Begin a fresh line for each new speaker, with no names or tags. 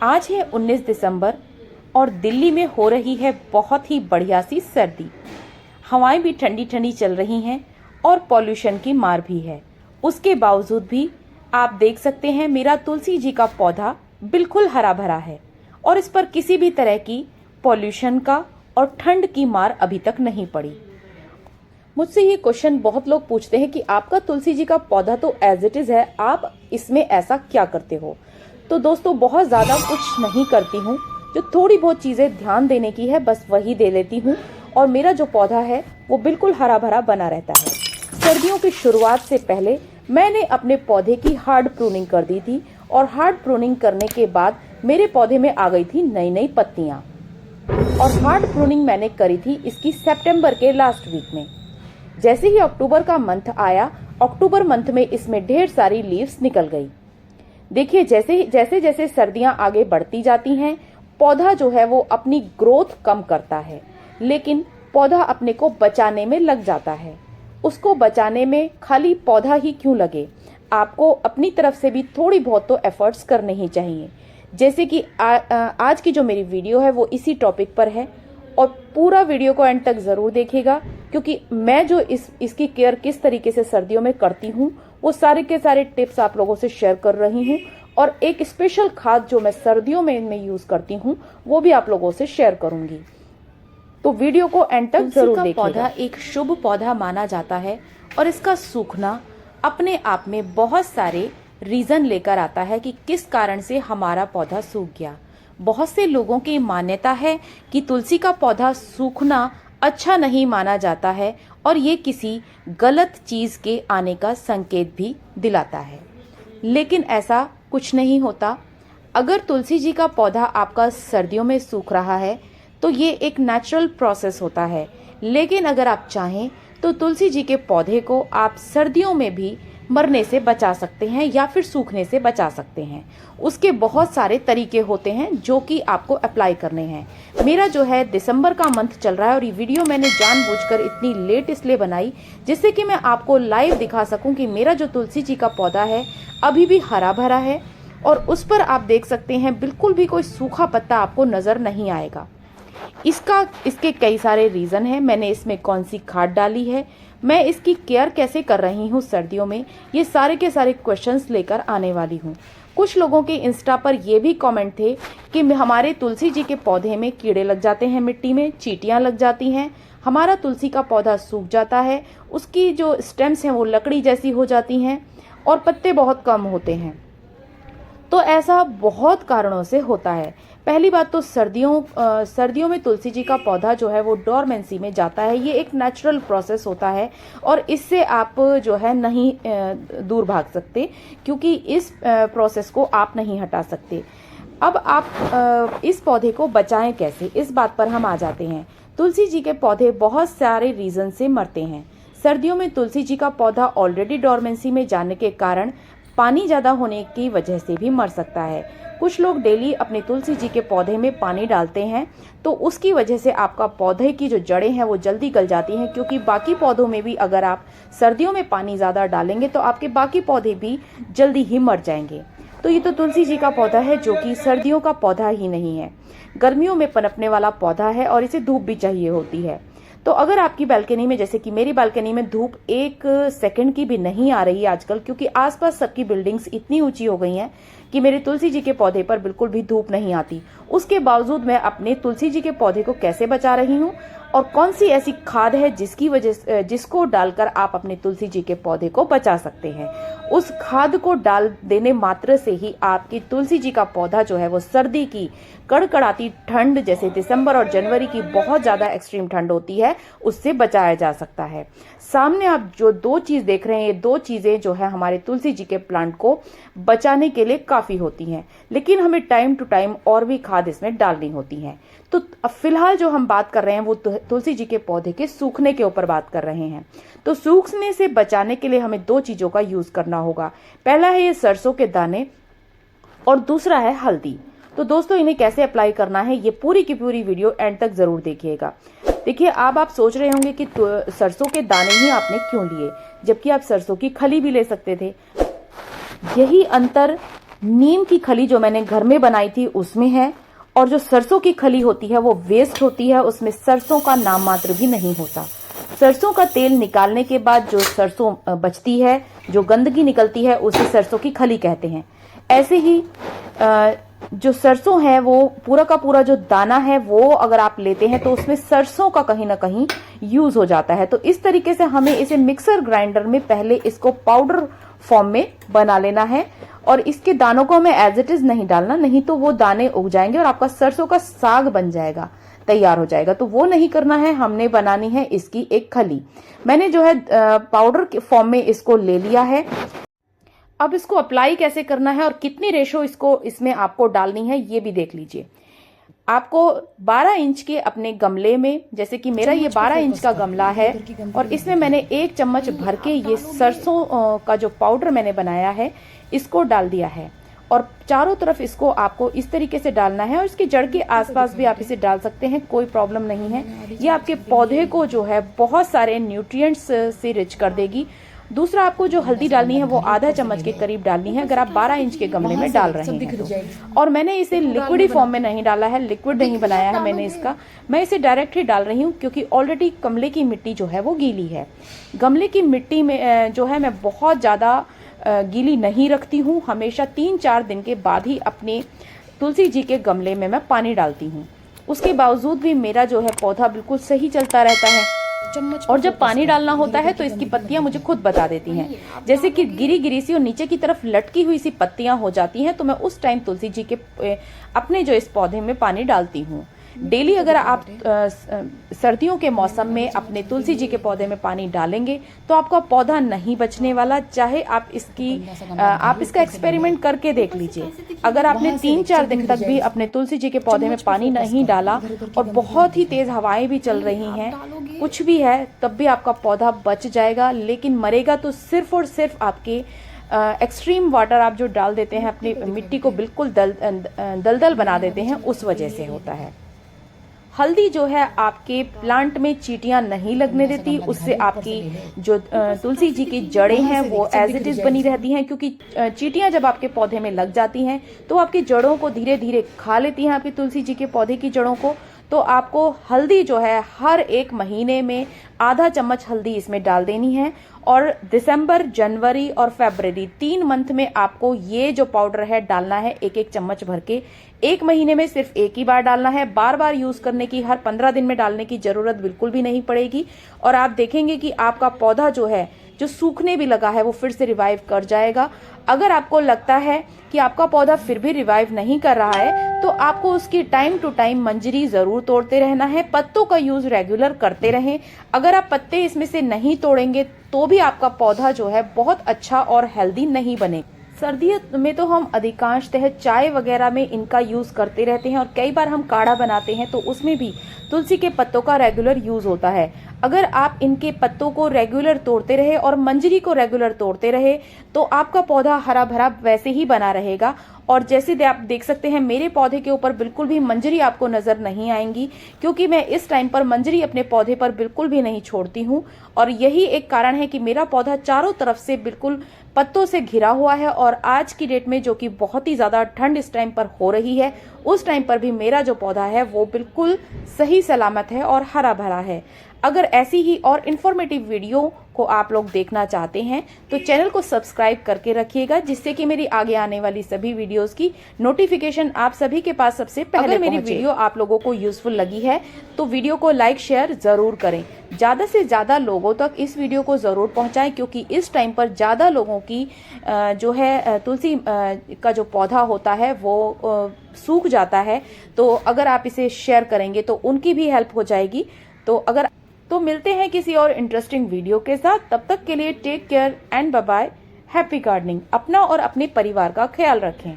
आज है 19 दिसंबर और दिल्ली में हो रही है बहुत ही बढ़िया सी सर्दी। हवाएं भी ठंडी ठंडी चल रही हैं और पॉल्यूशन की मार भी है। उसके बावजूद भी आप देख सकते हैं मेरा तुलसी जी का पौधा बिल्कुल हरा भरा है और इस पर किसी भी तरह की पॉल्यूशन का और ठंड की मार अभी तक नहीं पड़ी। मुझसे ये क्वेश्चन बहुत लोग पूछते हैं कि आपका तुलसी जी का पौधा तो एज इट इज़ है, आप इसमें ऐसा क्या करते हो। तो दोस्तों बहुत ज़्यादा कुछ नहीं करती हूँ, जो थोड़ी बहुत चीज़ें ध्यान देने की है बस वही दे लेती हूँ और मेरा जो पौधा है वो बिल्कुल हरा भरा बना रहता है। सर्दियों की शुरुआत से पहले मैंने अपने पौधे की हार्ड प्रूनिंग कर दी थी और हार्ड प्रूनिंग करने के बाद मेरे पौधे में आ गई थी नई नई पत्तियाँ। और हार्ड प्रूनिंग मैंने करी थी इसकी सितंबर के लास्ट वीक में। जैसे ही अक्टूबर का मंथ आया, अक्टूबर मंथ में इसमें ढेर सारी लीव्स निकल गई। देखिए जैसे जैसे सर्दियां आगे बढ़ती जाती हैं, पौधा जो है वो अपनी ग्रोथ कम करता है, लेकिन पौधा अपने को बचाने में लग जाता है। उसको बचाने में खाली पौधा ही क्यों लगे, आपको अपनी तरफ से भी थोड़ी बहुत तो एफर्ट्स करने ही चाहिए। जैसे कि आज की जो मेरी वीडियो है वो इसी टॉपिक पर है और पूरा वीडियो को एंड तक ज़रूर देखिएगा, क्योंकि मैं जो इसकी केयर किस तरीके से सर्दियों में करती हूँ वो सारे के सारे टिप्स आप लोगों से शेयर कर रही हूँ और एक स्पेशल खाद जो मैं सर्दियों में यूज़ करती हूँ वो भी आप लोगों से शेयर करूँगी। तो वीडियो को एंड तक जरूर देखिएगा। पौधा एक शुभ पौधा माना जाता है और इसका सूखना अपने आप में बहुत सारे रीज़न लेकर आता है कि किस कारण से हमारा पौधा सूख गया। बहुत से लोगों की मान्यता है कि तुलसी का पौधा सूखना अच्छा नहीं माना जाता है और ये किसी गलत चीज़ के आने का संकेत भी दिलाता है, लेकिन ऐसा कुछ नहीं होता। अगर तुलसी जी का पौधा आपका सर्दियों में सूख रहा है तो ये एक नेचुरल प्रोसेस होता है, लेकिन अगर आप चाहें तो तुलसी जी के पौधे को आप सर्दियों में भी मरने से बचा सकते हैं या फिर सूखने से बचा सकते हैं। उसके बहुत सारे तरीके होते हैं जो कि आपको अप्लाई करने हैं। मेरा जो है दिसंबर का मंथ चल रहा है और ये वीडियो मैंने जानबूझकर इतनी लेट इसलिए बनाई जिससे कि मैं आपको लाइव दिखा सकूं कि मेरा जो तुलसी जी का पौधा है अभी भी हरा भरा है और उस पर आप देख सकते हैं बिल्कुल भी कोई सूखा पत्ता आपको नज़र नहीं आएगा। इसके कई सारे रीज़न हैं। मैंने इसमें कौन सी खाद डाली है, मैं इसकी केयर कैसे कर रही हूँ सर्दियों में, ये सारे के सारे क्वेश्चंस लेकर आने वाली हूँ। कुछ लोगों के इंस्टा पर ये भी कमेंट थे कि हमारे तुलसी जी के पौधे में कीड़े लग जाते हैं, मिट्टी में चींटियाँ लग जाती हैं, हमारा तुलसी का पौधा सूख जाता है, उसकी जो स्टेम्स हैं वो लकड़ी जैसी हो जाती हैं और पत्ते बहुत कम होते हैं। तो ऐसा बहुत कारणों से होता है। पहली बात तो सर्दियों में तुलसी जी का पौधा जो है वो डोरमेंसी में जाता है। ये एक नेचुरल प्रोसेस होता है और इससे आप जो है नहीं दूर भाग सकते, क्योंकि इस प्रोसेस को आप नहीं हटा सकते। अब आप इस पौधे को बचाएं कैसे, इस बात पर हम आ जाते हैं। तुलसी जी के पौधे बहुत सारे रीज़न से मरते हैं। सर्दियों में तुलसी जी का पौधा ऑलरेडी डोरमेंसी में जाने के कारण पानी ज़्यादा होने की वजह से भी मर सकता है। कुछ लोग डेली अपने तुलसी जी के पौधे में पानी डालते हैं तो उसकी वजह से आपका पौधे की जो जड़ें हैं वो जल्दी गल जाती हैं, क्योंकि बाकी पौधों में भी अगर आप सर्दियों में पानी ज़्यादा डालेंगे तो आपके बाकी पौधे भी जल्दी ही मर जाएंगे। तो ये तो तुलसी जी का पौधा है जो कि सर्दियों का पौधा ही नहीं है, गर्मियों में पनपने वाला पौधा है और इसे धूप भी चाहिए होती है। तो अगर आपकी बालकनी में, जैसे कि मेरी बालकनी में धूप 1 सेकंड की भी नहीं आ रही है आजकल, क्योंकि आसपास सबकी बिल्डिंग्स इतनी ऊंची हो गई हैं कि मेरे तुलसी जी के पौधे पर बिल्कुल भी धूप नहीं आती, उसके बावजूद मैं अपने तुलसी जी के पौधे को कैसे बचा रही हूँ और कौन सी ऐसी खाद है जिसको डालकर आप अपने तुलसी जी के पौधे को बचा सकते हैं। उस खाद को डाल देने मात्र से ही आपकी तुलसी जी का पौधा जो है वो सर्दी की कड़कड़ाती ठंड, जैसे दिसंबर और जनवरी की बहुत ज़्यादा एक्सट्रीम ठंड होती है, उससे बचाया जा सकता है। सामने आप जो 2 चीज़ देख रहे हैं, ये 2 चीज़ें जो है हमारे तुलसी जी के प्लांट को बचाने के लिए काफ़ी होती हैं, लेकिन हमें टाइम टू टाइम और भी खाद इसमें डालनी होती हैं। तो फिलहाल जो हम बात कर रहे हैं वो तुलसी जी के पौधे के सूखने के ऊपर बात कर रहे हैं। तो सूखने से बचाने के लिए हमें 2 चीज़ों का यूज़ करना होगा। पहला है ये सरसों के दाने और दूसरा है हल्दी। तो दोस्तों इन्हें कैसे अप्लाई करना है ये पूरी की पूरी वीडियो एंड तक ज़रूर देखिएगा। देखिए अब आप सोच रहे होंगे कि सरसों के दाने ही आपने क्यों लिए, जबकि आप सरसों की खली भी ले सकते थे। यही अंतर नीम की खली जो मैंने घर में बनाई थी उसमें है, और जो सरसों की खली होती है वो वेस्ट होती है, उसमें सरसों का नाम मात्र भी नहीं होता। सरसों का तेल निकालने के बाद जो सरसों बचती है, जो गंदगी निकलती है, उसे सरसों की खली कहते हैं। ऐसे ही जो सरसों है वो पूरा का पूरा जो दाना है वो अगर आप लेते हैं तो उसमें सरसों का कहीं ना कहीं यूज हो जाता है। तो इस तरीके से हमें इसे मिक्सर ग्राइंडर में पहले इसको पाउडर फॉर्म में बना लेना है, और इसके दानों को हमें एज इट इज नहीं डालना, नहीं तो वो दाने उग जाएंगे और आपका सरसों का साग बन जाएगा, तैयार हो जाएगा। तो वो नहीं करना है, हमने बनानी है इसकी एक खली। मैंने जो है पाउडर के फॉर्म में इसको ले लिया है। अब इसको अप्लाई कैसे करना है और कितनी रेशो इसमें आपको डालनी है ये भी देख लीजिए। आपको 12 इंच के अपने गमले में, जैसे कि मेरा ये 12 इंच का गमला है, और इसमें मैंने 1 चम्मच भर के ये सरसों का जो पाउडर मैंने बनाया है इसको डाल दिया है, और चारों तरफ इसको आपको इस तरीके से डालना है, और इसकी जड़ के आसपास भी आप इसे डाल सकते हैं, कोई प्रॉब्लम नहीं है। ये आपके पौधे को जो है बहुत सारे न्यूट्रिएंट्स से रिच कर देगी। दूसरा, आपको जो हल्दी डालनी है वो आधा चम्मच के करीब डालनी है अगर आप 12 इंच के गमले में डाल रहे हैं तो। और मैंने इसे लिक्विडी फॉर्म में नहीं डाला है, लिक्विड नहीं बनाया है मैंने इसका, मैं इसे डायरेक्ट ही डाल रही हूँ क्योंकि ऑलरेडी गमले की मिट्टी जो है वो गीली है। गमले की मिट्टी में जो है मैं बहुत ज़्यादा गीली नहीं रखती हूँ, हमेशा 3-4 दिन के बाद ही अपने तुलसी जी के गमले में मैं पानी डालती हूँ। उसके बावजूद भी मेरा जो है पौधा बिल्कुल सही चलता रहता है। और जब पानी डालना होता है तो इसकी पत्तियां मुझे खुद बता देती हैं, जैसे कि गिरी गिरी सी और नीचे की तरफ लटकी हुई सी पत्तियां हो जाती हैं, तो मैं उस टाइम तुलसी जी के अपने जो इस पौधे में पानी डालती हूँ। डेली अगर आप सर्दियों के मौसम में अपने तुलसी जी के पौधे में पानी डालेंगे तो आपका पौधा नहीं बचने वाला। चाहे आप इसका एक्सपेरिमेंट करके देख लीजिए। अगर आपने 3-4 दिन तक भी अपने तुलसी जी के पौधे में पानी नहीं डाला और बहुत ही तेज हवाएं भी चल रही हैं, कुछ भी है, तब भी आपका पौधा बच जाएगा, लेकिन मरेगा तो सिर्फ और सिर्फ आपके एक्सट्रीम वाटर आप जो डाल देते हैं, अपनी मिट्टी को बिल्कुल दलदल बना देते हैं, उस वजह से होता है। हल्दी जो है आपके प्लांट में चींटियां नहीं लगने देती, उससे आपकी जो तुलसी जी की जड़ें हैं वो एज इट इज बनी रहती हैं, क्योंकि चींटियां जब आपके पौधे में लग जाती हैं तो आपकी जड़ों को धीरे धीरे खा लेती हैं, आपकी तुलसी जी के पौधे की जड़ों को। तो आपको हल्दी जो है हर 1 महीने में आधा चम्मच हल्दी इसमें डाल देनी है, और दिसंबर, जनवरी और फरवरी 3 मंथ में आपको ये जो पाउडर है डालना है 1-1 चम्मच भर के। 1 महीने में सिर्फ 1 ही बार डालना है, बार बार यूज करने की, हर 15 दिन में डालने की जरूरत बिल्कुल भी नहीं पड़ेगी। और आप देखेंगे कि आपका पौधा जो है, जो सूखने भी लगा है, वो फिर से रिवाइव कर जाएगा। अगर आपको लगता है कि आपका पौधा फिर भी रिवाइव नहीं कर रहा है तो आपको उसकी टाइम टू टाइम मंजरी जरूर तोड़ते रहना है, पत्तों का यूज रेगुलर करते रहें। अगर आप पत्ते इसमें से नहीं तोड़ेंगे तो भी आपका पौधा जो है बहुत अच्छा और हेल्दी नहीं बने। सर्दियों में तो हम अधिकांशतः चाय वगैरह में इनका यूज करते रहते हैं, और कई बार हम काढ़ा बनाते हैं तो उसमें भी तुलसी के पत्तों का रेगुलर यूज होता है। अगर आप इनके पत्तों को रेगुलर तोड़ते रहे और मंजरी को रेगुलर तोड़ते रहे तो आपका पौधा हरा भरा वैसे ही बना रहेगा। और जैसे आप देख सकते हैं मेरे पौधे के ऊपर बिल्कुल भी मंजरी आपको नजर नहीं आएंगी, क्योंकि मैं इस टाइम पर मंजरी अपने पौधे पर बिल्कुल भी नहीं छोड़ती हूँ। और यही एक कारण है कि मेरा पौधा चारों तरफ से बिल्कुल पत्तों से घिरा हुआ है। और आज की डेट में जो कि बहुत ही ज्यादा ठंड इस टाइम पर हो रही है, उस टाइम पर भी मेरा जो पौधा है वो बिल्कुल सही सलामत है और हरा भरा है। अगर ऐसी ही और इन्फॉर्मेटिव वीडियो को आप लोग देखना चाहते हैं तो चैनल को सब्सक्राइब करके रखिएगा, जिससे कि मेरी आगे आने वाली सभी वीडियोस की नोटिफिकेशन आप सभी के पास सबसे पहले पहुंचे। अगर मेरी वीडियो आप लोगों को यूजफुल लगी है तो वीडियो को लाइक शेयर जरूर करें, ज्यादा से ज्यादा लोगों तक इस वीडियो को जरूर पहुंचाएं, क्योंकि इस टाइम पर ज्यादा लोगों की जो है तुलसी का जो पौधा होता है वो सूख जाता है। तो अगर आप इसे शेयर करेंगे तो उनकी भी हेल्प हो जाएगी। तो मिलते हैं किसी और इंटरेस्टिंग वीडियो के साथ, तब तक के लिए take care and bye bye. Happy gardening. अपना और अपने परिवार का ख्याल रखें।